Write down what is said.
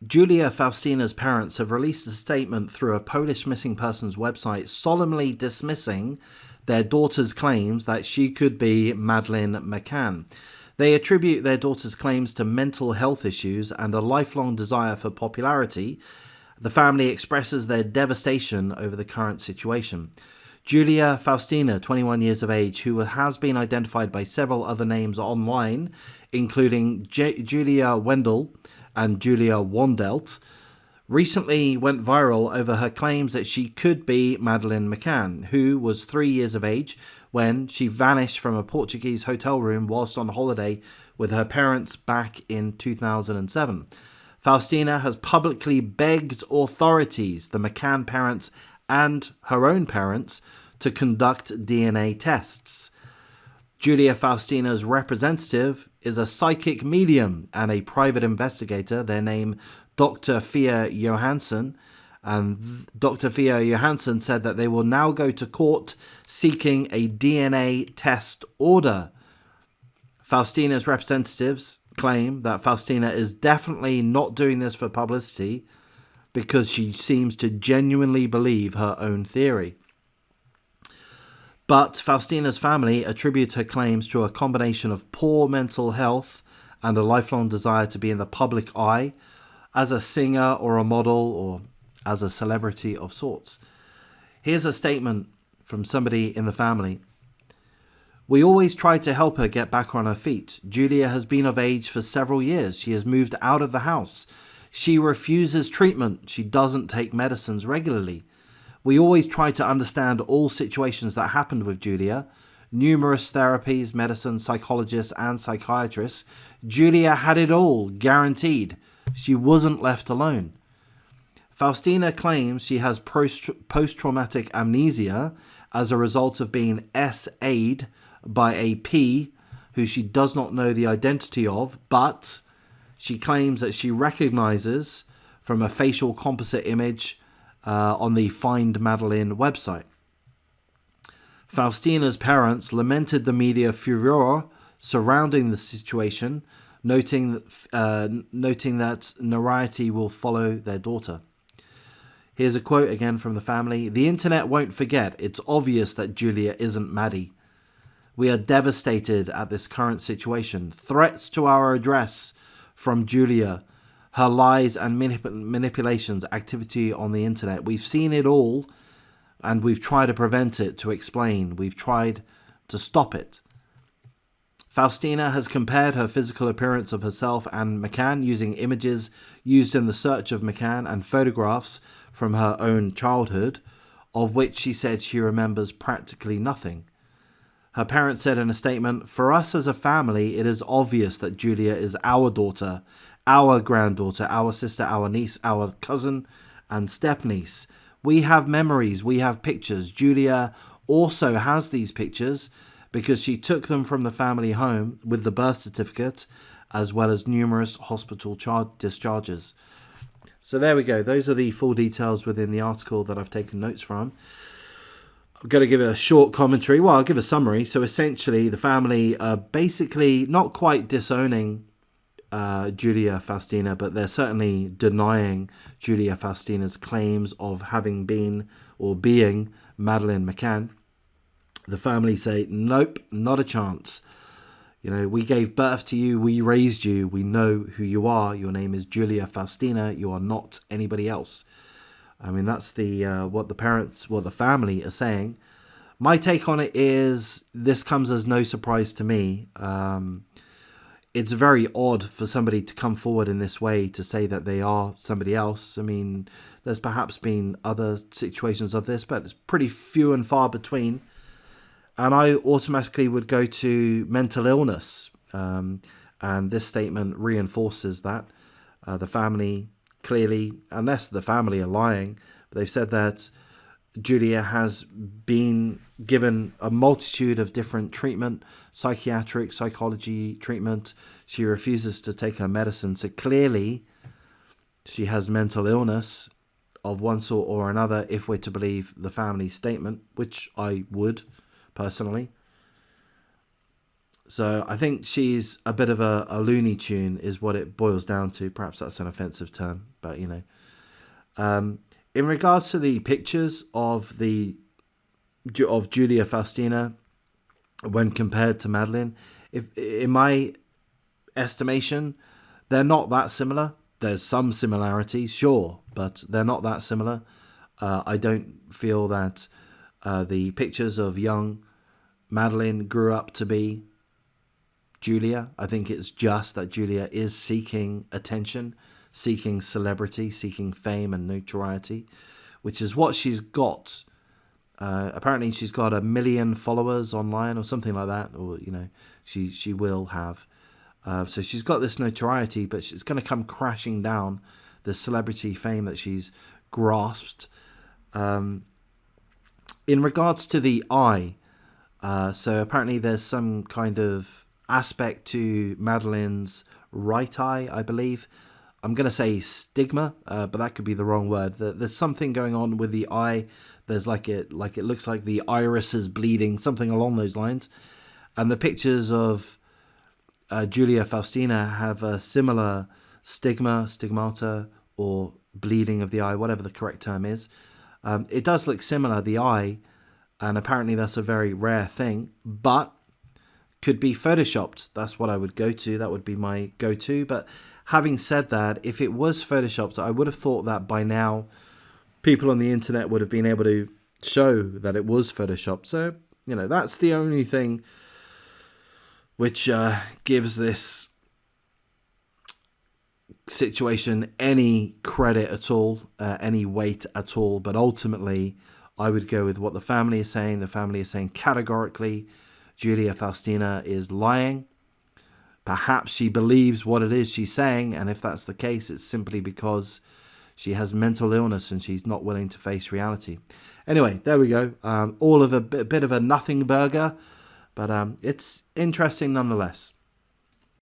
Julia Faustina's parents have released a statement through a Polish missing persons website solemnly dismissing their daughter's claims that she could be Madeleine McCann. They attribute their daughter's claims to mental health issues and a lifelong desire for popularity. The family expresses their devastation over the current situation. Julia Faustina, 21 years of age, who has been identified by several other names online, including Julia Wendell and Julia Wandelt, recently went viral over her claims that she could be Madeleine McCann, who was 3 years of age when she vanished from a Portuguese hotel room whilst on holiday with her parents back in 2007. Faustina has publicly begged authorities, the McCann parents and her own parents, to conduct DNA tests. Julia Faustina's representative is a psychic medium and a private investigator. Their name, Dr. Fia Johansson. And Dr. Fia Johansson said that they will now go to court seeking a DNA test order. Faustina's representatives claim that Faustina is definitely not doing this for publicity because she seems to genuinely believe her own theory. But Faustina's family attributes her claims to a combination of poor mental health and a lifelong desire to be in the public eye as a singer or a model or as a celebrity of sorts. Here's a statement from somebody in the family. We always tried to help her get back on her feet. Julia has been of age for several years. She has moved out of the house. She refuses treatment. She doesn't take medicines regularly. We always tried to understand all situations that happened with Julia. Numerous therapies, medicine, psychologists, and psychiatrists. Julia had it all, guaranteed. She wasn't left alone. Faustina claims she has post-traumatic amnesia as a result of being SA'd by a P who she does not know the identity of, but she claims that she recognizes from a facial composite image on the Find Madeleine website. Faustina's parents lamented the media furor surrounding the situation, noting that notoriety will follow their daughter. Here's a quote again from the family. The internet won't forget. It's obvious that Julia isn't Maddie. We are devastated at this current situation. Threats to our address from Julia, her lies and manipulations, activity on the internet. We've seen it all and we've tried to prevent it, to explain. We've tried to stop it. Faustina has compared her physical appearance of herself and McCann using images used in the search of McCann and photographs from her own childhood, of which she said she remembers practically nothing. Her parents said in a statement, "For us as a family, it is obvious that Julia is our daughter, our granddaughter, our sister, our niece, our cousin, and stepniece. We have memories, we have pictures. Julia also has these pictures because she took them from the family home with the birth certificate, as well as numerous hospital discharges." So there we go. Those are the full details within the article that I've taken notes from. I'm going to give a short commentary. Well, I'll give a summary. So essentially, the family are basically not quite disowning Julia Faustina, but they're certainly denying Julia Faustina's claims of having been or being Madeleine McCann. The family say, nope, not a chance. You know, we gave birth to you, we raised you, we know who you are. Your name is Julia Faustina. You are not anybody else. I mean, that's the what the family are saying. My take on it is this comes as no surprise to me. It's very odd for somebody to come forward in this way to say that they are somebody else. I mean, there's perhaps been other situations of this, but it's pretty few and far between. And I automatically would go to mental illness. And this statement reinforces that. The family clearly, unless the family are lying, but they've said that Julia has been given a multitude of different treatment, psychiatric, psychology treatment. She refuses to take her medicine. So clearly she has mental illness of one sort or another, if we're to believe the family statement, which I would personally. So I think she's a bit of a Looney Tune, is what it boils down to. Perhaps that's an offensive term, but you know. In regards to the pictures of Julia Faustina when compared to Madeleine, if in my estimation, they're not that similar. There's some similarities, sure, but they're not that similar. I don't feel that the pictures of young Madeleine grew up to be Julia. I think it's just that Julia is seeking attention, seeking celebrity, seeking fame and notoriety, which is what she's got. Apparently, she's got 1 million followers online or something like that, or you know, she will have. So she's got this notoriety, but she's going to come crashing down, the celebrity fame that she's grasped. In regards to the eye, so apparently there's some kind of aspect to Madeleine's right eye, I believe. I'm going to say stigma, but that could be the wrong word. There's something going on with the eye. There's like it looks like the iris is bleeding, something along those lines. And the pictures of Julia Faustina have a similar stigmata, or bleeding of the eye, whatever the correct term is. It does look similar, the eye, and apparently that's a very rare thing, but could be photoshopped. That's what I would go to. That would be my go-to. But having said that, if it was photoshopped, I would have thought that by now people on the internet would have been able to show that it was photoshopped. So, you know, that's the only thing which gives this situation any credit at all, any weight at all. But ultimately, I would go with what the family is saying. The family is saying categorically Julia Faustina is lying. Perhaps she believes what it is she's saying, and if that's the case, it's simply because she has mental illness and she's not willing to face reality. Anyway, there we go. All of a bit of a nothing burger, but it's interesting nonetheless.